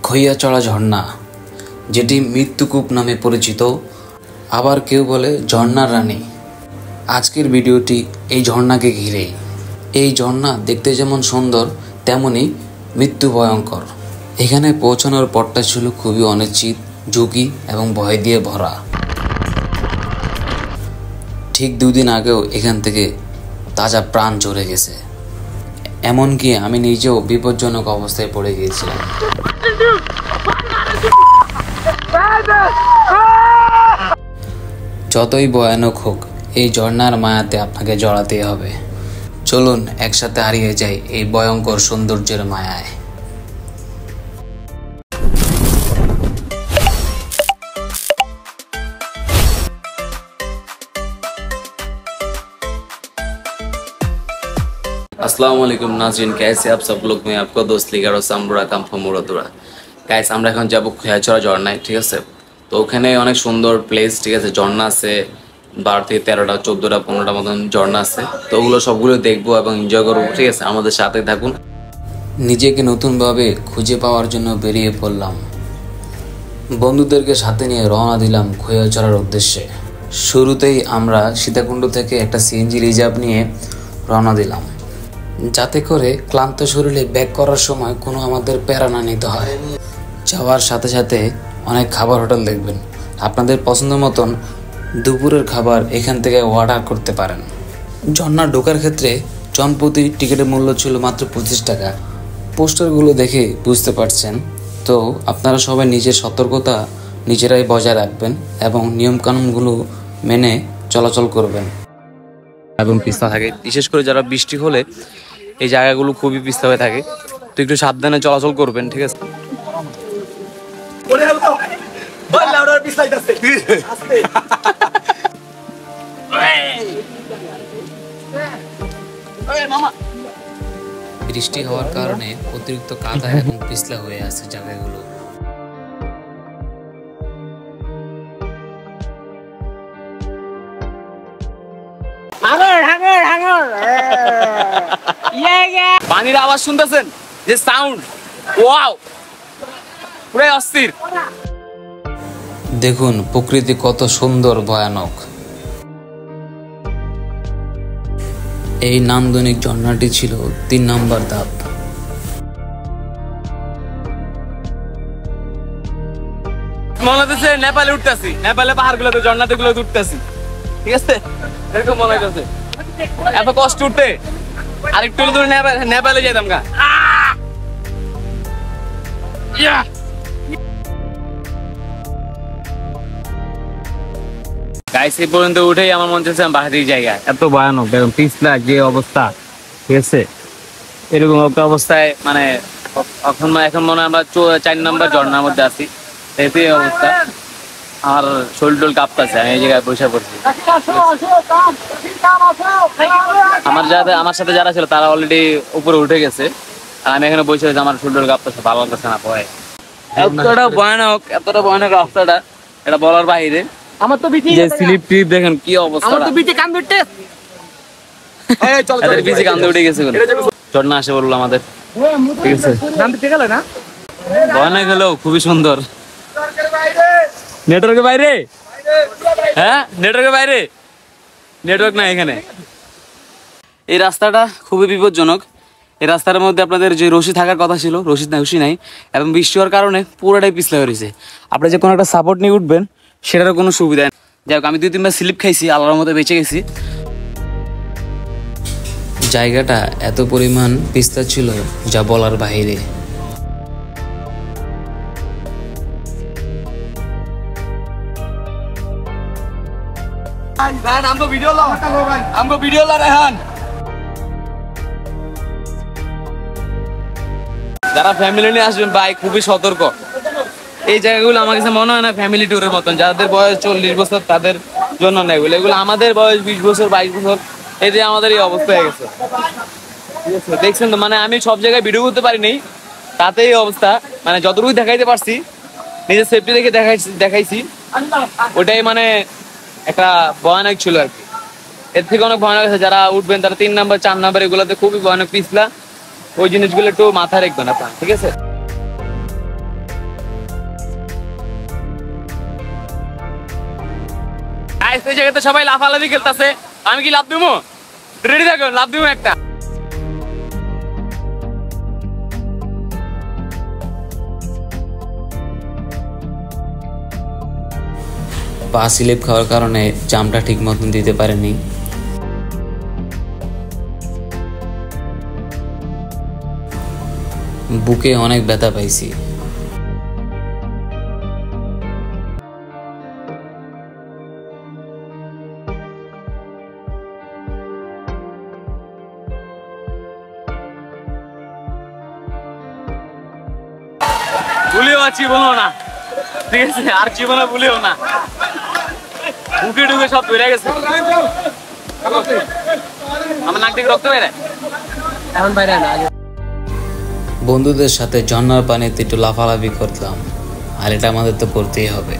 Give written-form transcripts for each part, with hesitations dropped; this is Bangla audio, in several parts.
খৈয়াচড়া ঝর্ণা, যেটি মৃত্যুকূপ নামে পরিচিত, আবার কেউ বলে ঝর্ণার রানী। আজকের ভিডিওটি এই ঝর্ণাকে ঘিরেই। এই ঝর্ণা দেখতে যেমন সুন্দর তেমনি মৃত্যু ভয়ঙ্কর। এখানে পৌঁছানোর পথটা ছিল খুবই অনিশ্চিত, ঝুঁকি এবং ভয় দিয়ে ভরা। ঠিক 2 দিন আগেও এখান থেকে তাজা প্রাণ ঝরে গেছে, এমনকি আমি নিজেও বিপজ্জনক অবস্থায় পড়ে গিয়েছিলাম। যতই ভয়ানক হোক, এই ঝর্ণার মায়াতে আপনাকে জড়াতেই হবে। চলুন একসাথে হারিয়ে যাই এই ভয়ঙ্কর সৌন্দর্যের মায়ায়। अस्सलाम वालेकुम नाज़रीन, कैसे आप सब लोग? मैं आपका दोस्त लिगार सामबुरा कामफामुरादुरा। गाइस আমরা এখন যাব খৈয়াচড়া ঝর্ণায়, ঠিক আছে? তো ওখানে অনেক সুন্দর প্লেস, ঠিক আছে? ঝর্ণা আছে 12 থেকে 13টা 14টা 15টা মতন ঝর্ণা আছে। তো ওগুলো সবগুলো দেখবো এবং এনজয় করবো, ঠিক আছে? আমাদের সাথে থাকুন। নিজেকে নতুনভাবে খুঁজে পাওয়ার জন্য বেরিয়ে পড়লাম। বন্ধুদেরকে সাথে নিয়ে রওনা দিলাম খৈয়াচড়ার উদ্দেশ্যে। শুরুতেই আমরা সীতাকুণ্ড থেকে একটা সিএনজি রিজার্ভ নিয়ে রওনা দিলাম, যাতে করে ক্লান্ত শরীরে ব্যাক করার সময় কোনো আমাদের প্যারা না নিতে হয়। যাওয়ার সাথে সাথে অনেক খাবার হোটেল দেখবেন, আপনাদের পছন্দ মতন দুপুরের খাবার এখান থেকে অর্ডার করতে পারেন। ঝর্ণা ঢোকার ক্ষেত্রে জনপ্রতি টিকিটের মূল্য ছিল মাত্র 25 টাকা। পোস্টারগুলো দেখে বুঝতে পারছেন। তো আপনারা সবাই নিজের সতর্কতা নিজেরাই বজায় রাখবেন এবং নিয়মকানুনগুলো মেনে চলাচল করবেন। এবং পিস্তা থাকে, বিশেষ করে যারা বৃষ্টি হলে এই জায়গাগুলো খুবই পিস্তা হয়ে থাকে, তো একটু সাবধানে চলাচল করবেন, ঠিক আছে? বৃষ্টি হওয়ার কারণে অতিরিক্ত কাদা এবং পিছলা হয়ে আছে জায়গাগুলো। পানির আওয়াজ শুনতেছেন, যে সাউন্ড, ওয়াও, পুরো অস্থির। দেখুন প্রকৃতি কত সুন্দর, ভয়ানক। এই নান্দনিক ঝর্ণাটি ছিল 3 নম্বর ধাপ। মনে হচ্ছে নেপালে উঠতেছি, নেপালে পাহাড় গুলোতে ঝর্ণাতে গুলো উঠতেছি, ঠিক আছে? এরকম মনে হচ্ছে, এত কষ্ট উঠতে। আর একটু দূরে নেপালে যেতাম গা। গাইস এই পর্যন্ত উঠেই আমার মনে হচ্ছে বাহারি জায়গা, এত ভয়ানক, দেখুন পিছলা যে অবস্থা, ঠিক আছে? এরকম একটা অবস্থায় মানে এখন মনে হয় আমরা 4 নম্বর ঝর্ণার মধ্যে আছি, এই অবস্থা। আর শরীর টোল কাঁপতেছে, আমি এই জায়গায় বসে পড়ছি। আমার সাথে যারা ছিল তারা অলরেডি উপরে উঠে গেছে, আর আমি এখানে বসে আছি, আমার শরীর টোল কাঁপতেছে, ভালো লাগতেছে না। ভয় এতটা ভয়ানক রাস্তাটা, এটা বলার বাইরে। আমার তো বিচি স্লিপ টিপ দেখেন কি অবস্থা, আমার তো বিচি কান্দে উঠতে, এই চল চল বিচি কান্দে উঠে গেছে। ঝর্ণা আসে বললো আমাদের, ঠিক আছে? নামতে ঠিক গেল না, ভয়ানক হলো, খুবই সুন্দর। নেটওয়ার্কের বাইরে, হ্যাঁ নেটওয়ার্কের বাইরে, নেটওয়ার্ক নাই এখানে। এই রাস্তাটা খুবই বিপজ্জনক। এই রাস্তার মধ্যে আপনাদের যে রশি থাকার কথা ছিল, রশি নাই, এবং বৃষ্টি হওয়ার কারণে পুরোটাই পিছলা হয়ে রয়েছে। আপনি যে কোনো একটা সাপোর্ট নিয়ে উঠবেন সেটারও কোনো সুবিধা নেই। যাই হোক, আমি 2-3বার স্লিপ খাইছি, আল্লাহর মতো বেঁচে গেছি। জায়গাটা এত পরিমাণ পিস্তা ছিল যা বলার বাইরে। যারা ফ্যামিলি নিয়ে আসবেন ভাই, খুবই সতর্ক। এই জায়গাগুলো আমার কাছে মনে হয় না ফ্যামিলি ট্যুরের মতন। যাদের বয়স 40 বছর তাদের জন্য না এগুলো, এগুলো আমাদের বয়স 20 বছর 22 বছর, এই যে আমাদের এই অবস্থা হয়ে গেছে, দেখছেন তো? মানে আমি সব জায়গায় ভিডিও করতে পারিনি, তাতে এই অবস্থা। মানে যতটুকু দেখাইতে পারছি নিজের সেফটি দেখে দেখাইছি, ওটাই মানে একটা ভয়ানক ছিল আর কি। এর থেকে অনেক ভয়ানক আছে। যারা উঠবেন তারা 3 নাম্বার 4 নাম্বার এগুলোতে খুবই ভয়ানক পিছলা, ওই জিনিসগুলো একটু মাথায় রাখবেন আপনার, ঠিক আছে? গাইস এই জায়গাতে সবাই লাফালাফি খেলতেছে, আমি কি লাফ দিবো? রেডি থাকো, লাফ দিবো একটা। পা স্লিপ খাওয়ার কারণে জাম্পটা ঠিক মতন দিতে পারেনি। বুকে অনেক ব্যথা পাইছি। ভুলিও আর জীবনও না, ঠিক আছে? আর জীবনে ভুলিও না। বুকে ঢুকে সব বেড়ে গেছে, আমার নাক থেকে রক্ত বেড়ে এখন বাইরে না। বন্ধুদের সাথে ঝর্ণার পানিতে একটু লাফালাফি করতাম, আর এটা আমাদের তো করতেই হবে।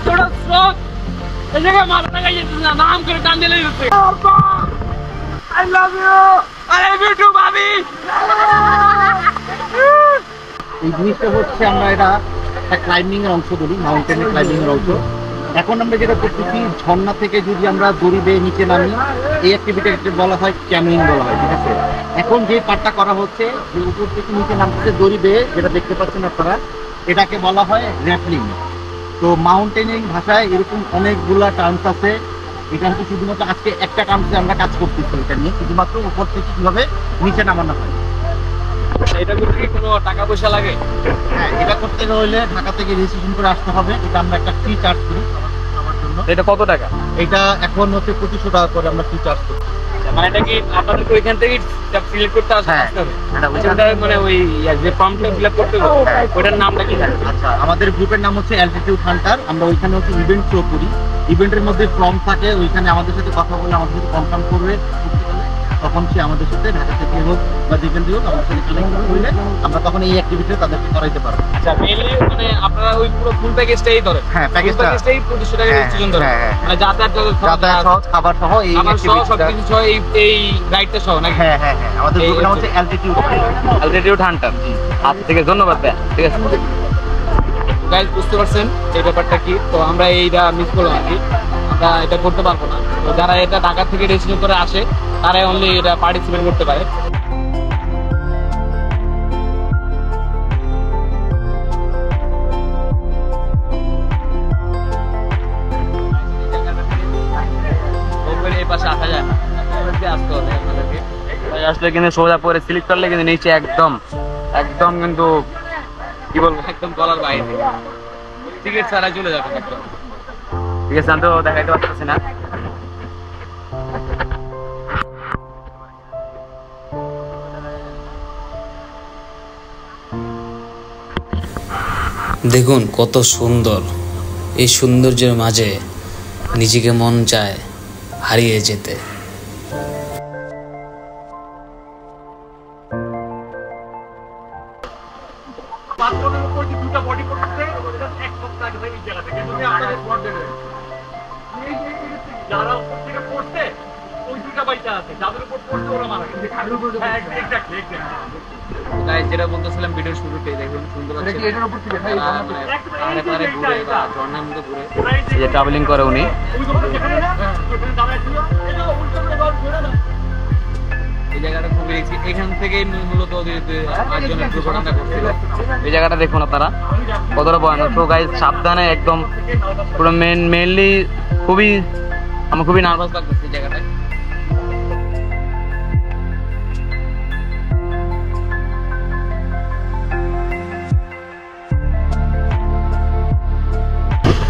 थोड़ा स्ट्रोक मारना का नाम कर टांडे ले I love you too ভাবি। এই জিনিসটা হচ্ছে আমরা এটা একটা ক্লাইম্বিং এর অংশ বলি, মাউন্টেনের ক্লাইম্বিং এর অংশ। এখন আমরা যেটা করতেছি, ঝর্ণা থেকে যদি আমরা দড়ি বেয়ে নিচে নামি, এই অ্যাক্টিভিটিকে বলা হয় ক্যামিং বলা হয়, ঠিক আছে? এখন যে পার্টটা করা হচ্ছে, যে উপর থেকে নিচে নামতেছে দড়ি বেয়ে, যেটা দেখতে পাচ্ছেন আপনারা, এটাকে বলা হয় র্যাপলিং। তো মাউন্টেনিং ভাষায় এরকম অনেকগুলা টার্মস আছে। এটা হচ্ছে শুধুমাত্র আজকে একটা টার্মসে আমরা কাজ করতেছি, এটা নিয়ে শুধুমাত্র উপর থেকে কিভাবে নিচে নামানো হয়। এটা করতে কি কোনো টাকা পয়সা লাগে? হ্যাঁ, এটা করতে হলে ঢাকা থেকে রেজিস্ট্রেশন করে আসতে হবে। এটা আমরা একটা ফ্রি চার্জ করি আমার জন্য। এটা কত টাকা? এটা এখন হচ্ছে 2500 টাকা করে আমরা ফ্রি চার্জ করি। মানে এটা কি আপনাদের ওইখান থেকে সিলেক্ট করতে আসতে হবে? এটা মানে ওই যে ফর্মটা ফিলআপ করতে হবে, ওটার নামটা কি? আচ্ছা, আমাদের গ্রুপের নাম হচ্ছে অ্যালটিটিউড হান্টার। আমরা ওইখানে হচ্ছে ইভেন্ট শো করি। ইভেন্টের মধ্যে ফর্ম থাকে, ওইখানে আমাদের সাথে কথা বলে আমাদের সাথে কনফার্ম করবে, তখন সে আমাদের সাথে ঢাকা থেকে হোক বা যেখান থেকে হোক আমাদের সাথে কানেক্ট করলে আমরা তখন এই অ্যাক্টিভিটি তাদেরকে করাইতে পারবো। আচ্ছা, মেইনলি মানে আপনারা ওই পুরো ফুল প্যাকেজটাই ধরেন? হ্যাঁ, প্যাকেজটাই 2500 টাকা রেজিস্ট্রেশন ধরেন, মানে যাতায়াত সহ, খাবার সহ, এই সব সবকিছু সহ, এই রাইডটা সহ নাকি? হ্যাঁ হ্যাঁ হ্যাঁ, আমাদের গ্রুপের নাম হচ্ছে অ্যালটিটিউড হান্টার। আচ্ছা, ঠিক আছে, ধন্যবাদ ভাই। ঠিক আছে গাইস, বুঝতে পারছেন এই ব্যাপারটা কি? তো আমরা এইটা মিস করলাম আর কি, আমরা এটা করতে পারবো না। তো যারা এটা ঢাকা থেকে রেজিস্ট্রেশন করে আসে, তারাই অনলি এটা পার্টিসিপেট করতে পারে। এই পাশে আসা যায় না, আসতে হবে আপনাদেরকে। আসলে কিন্তু সোজা পরে সিলেক্ট করলে কিন্তু নিচে একদম একদম কিন্তু কি বলবো, একদম গলার বাইরে, টিকিট ছাড়া চলে যাবে একদম। ঠিক আছে, আমি তো দেখাইতে পারতেছি না। দেখুন কত সুন্দর, এই সৌন্দর্যের মাঝে নিজেকে মন চায় হারিয়ে যেতে। যারা উপর থেকে পড়ছে ওই দুটা বাইচা আছে, যাদের উপর পড়ছে ওরা মারা গেছে। গাইস যেটা বলতেছিলাম ভিডিওর শুরুতেই, দেখুন সুন্দর এটা কি এটার উপর থেকে ভাই? পাহাড়ে পাহাড়ে ঘুরে বা ঝর্ণার মতো ঘুরে যে ট্রাভেলিং করে উনি। এই জায়গাটা খুবই রিস্কি, এখান থেকেই মূলত একজনের দুর্ঘটনা করছিল। এই জায়গাটা দেখুন আপনারা কতটা ভয়ানক। তো গাইস সাবধানে একদম পুরো মেনলি আমার খুবই নার্ভাস লাগতেছে এই জায়গাটায়।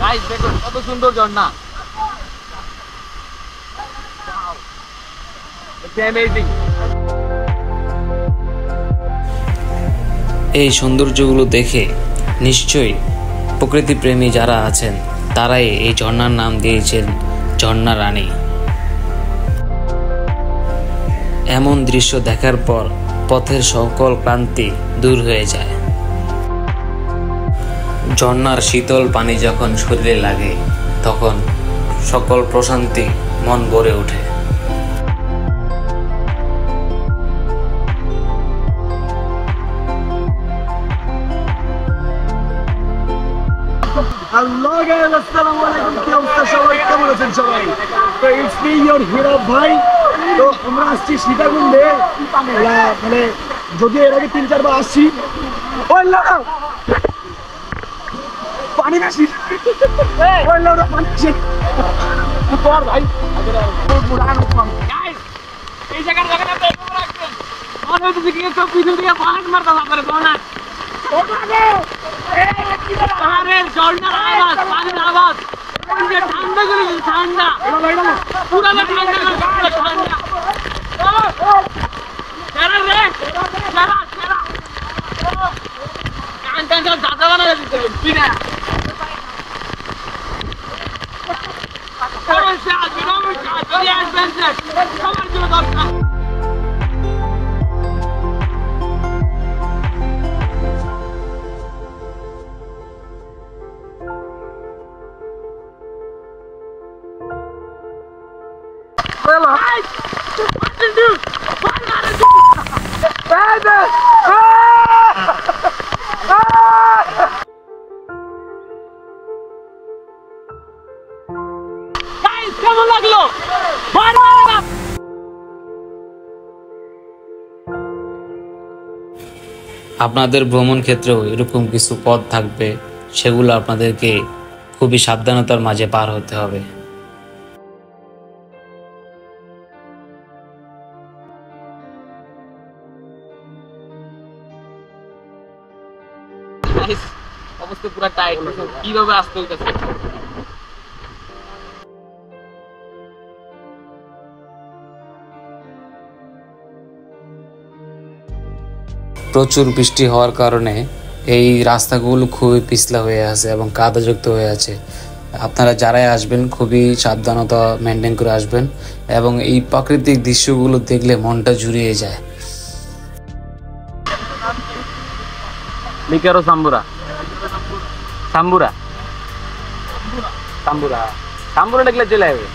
গাইস দেখুন কত সুন্দর ঝর্ণা, অ্যামেজিং। এই সৌন্দর্যগুলো দেখে নিশ্চয়ই প্রকৃতিপ্রেমী যারা আছেন তারাই এই ঝর্ণার নাম দিয়েছেন ঝর্ণা রানী। এমন দৃশ্য দেখার পর পথের সকল ক্লান্তি দূর হয়ে যায়। ঝর্ণার শীতল পানি যখন শরীরে লাগে তখন সকল প্রশান্তি মন ভরে ওঠে। হ্যালো গাইস, আসসালামু আলাইকুম। কি অবস্থা সবাই, কেমন আছেন সবাই? তো ইটস মি ইওর হিরো ভাই। তো আমরা আসছি সীতাকুণ্ডে, মানে যদিও এর আগে 3-4 বার আসছি। ওই লাগা পানি বেশি, ওই লাগা পানি বেশি পর ভাই। গাইস এই জায়গাটা দেখেন, আপনি একটু রাখবেন মনে হচ্ছে কি সব পিছন থেকে পাহাড় মারতে পারে কোনা। পাহাড়ের ঝর্ণার আওয়াজ, পানির আওয়াজ, ঠান্ডা করে দিচ্ছে, ঠান্ডা পুরানো ঠান্ডা করে ঠান্ডা। সেরা রে, সেরা সেরা কান টান সব দাদা বানা দিচ্ছে বিনা সবার জন্য দরকার। কেমন লাগলো? আপনাদের ভ্রমণ ক্ষেত্রেও এরকম কিছু পথ থাকবে, সেগুলো আপনাদেরকে খুবই সাবধানতার মাঝে পার হতে হবে। অবস্থা পুরো টাইট, কিভাবে আসতে হইতেছে। প্রচুর বৃষ্টি হওয়ার কারণে এই রাস্তাগুলো খুবই পিছলা হয়ে আছে এবং কাদাযুক্ত হয়ে আছে। আপনারা যারাই আসবেন খুবই সাবধানতা মেনটেন করে আসবেন এবং এই প্রাকৃতিক দৃশ্যগুলো দেখলে মনটা জুড়িয়ে যায়। লিকারো সাম্বুরা, সাম্বুরা সাম্বুরা সাম্বুরা দেখলে চলে যাবে।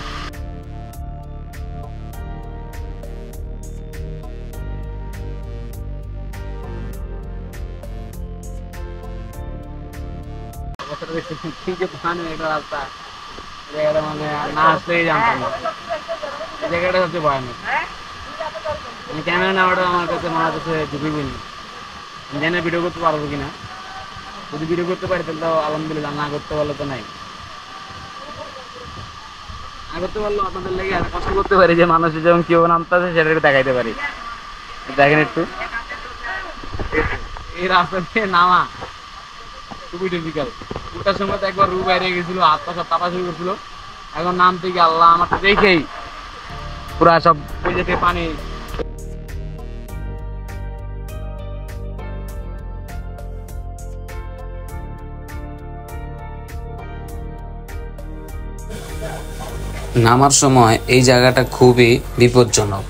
রাস্তা মানে না আসলেই জানতাম এই জায়গাটা সবচেয়ে ভয়ানক। ক্যামেরা নেওয়াটা আমার কাছে মনে হচ্ছে ঝুঁকিপূর্ণ। আমি জানি ভিডিও করতে পারবো কিনা, যদি ভিডিও করতে পারি তাহলে তো আলহামদুলিল্লাহ, না করতে পারলে তো নাই। না করতে পারলেও আপনাদের লেগে আর কষ্ট করতে পারি যে মানুষের যেমন কেউ নামতে আছে সেটাকে দেখাইতে পারি। দেখেন একটু এই রাস্তা দিয়ে নামা খুবই ডিফিকাল্ট। ওটার সময় তো একবার রু বাইরে গেছিল, হাত পা সব কাঁপা শুরু করছিল। এখন নামতে গিয়ে আল্লাহ আমার তো দেখেই পুরা সব ওই যেতে পানি। নামার সময় এই জায়গাটা খুবই বিপজ্জনক।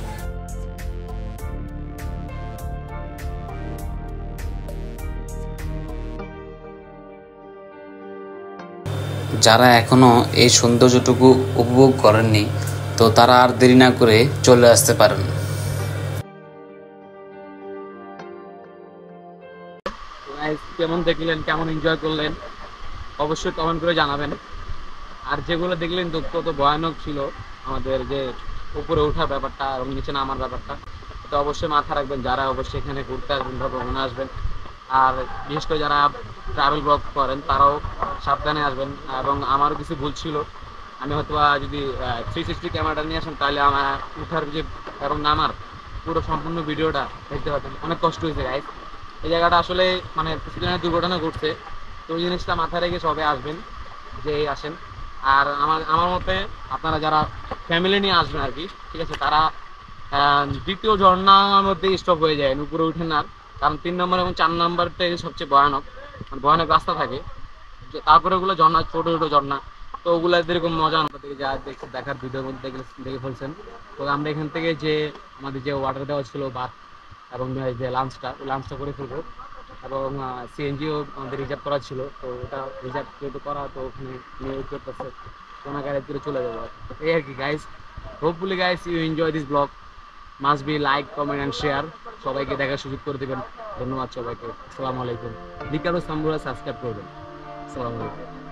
যারা এখনো এই সৌন্দর্যটুকু উপভোগ করেননি তো তারা আর দেরি না করে চলে আসতে পারেন। গাইস কেমন দেখলেন, কেমন এনজয় করলেন অবশ্যই কমেন্ট করে জানাবেন। আর যেগুলো দেখলেন তো কত ভয়ানক ছিল, আমাদের যে উপরে ওঠার ব্যাপারটা এবং নিচে নামার ব্যাপারটা, তো অবশ্যই মাথা রাখবেন যারা অবশ্যই এখানে ঘুরতে আসবেন বা ভ্রমণে আসবেন। আর বিশেষ করে যারা ট্রাভেল ব্লগ করেন তারাও সাবধানে আসবেন। এবং আমারও কিছু ভুল ছিল, আমি হয়তো যদি 360 ক্যামেরাটা নিয়ে আসেন তাহলে আমার উঠার যে এবং নামার পুরো সম্পূর্ণ ভিডিওটা দেখতে পাবেন। অনেক কষ্ট হয়েছে গাইস, এই জায়গাটা আসলে মানে কিছুদিনের দুর্ঘটনা ঘটছে, তো ওই জিনিসটা মাথায় রেখে সবাই আসবেন যে আসেন। আর আমার আমার মতে আপনারা যারা ফ্যামিলি নিয়ে আসবেন আর কি, ঠিক আছে, তারা দ্বিতীয় ঝর্ণার মধ্যে স্টপ হয়ে যায়, উপরে উঠেন না। কারণ 3 নম্বর এবং 4 নম্বরটাই সবচেয়ে ভয়ানক, মানে ভয়ানক রাস্তা থাকে। তারপরে ওগুলো ঝর্ণা, ছোটো ছোটো ঝর্ণা, তো ওগুলো এরকম মজা আমাদের থেকে যা দেখার ভিডিওর মধ্যে দেখে ফেলছেন। তো আমরা এখান থেকে যে আমাদের যে ওয়াটার দেওয়া ছিল ভাত এবং যে লাঞ্চটা করে ফেলবো। এবং সিএনজিও আমাদের রিজার্ভ করা ছিল, তো ওটা রিজার্ভ যেহেতু করা, তো ওখানে নিয়ে করতেছে সোনাগাড়ির দিকে চলে যাবো। এই আর কি guys, hopefully guys you enjoy this blog. Must be like, comment and share. সবাইকে দেখার সুযোগ করে দেবেন। ধন্যবাদ সবাইকে। আসসালামু আলাইকুম। লিকারো সাম্বুরা সাবস্ক্রাইব করবেন। আসসালামু আলাইকুম।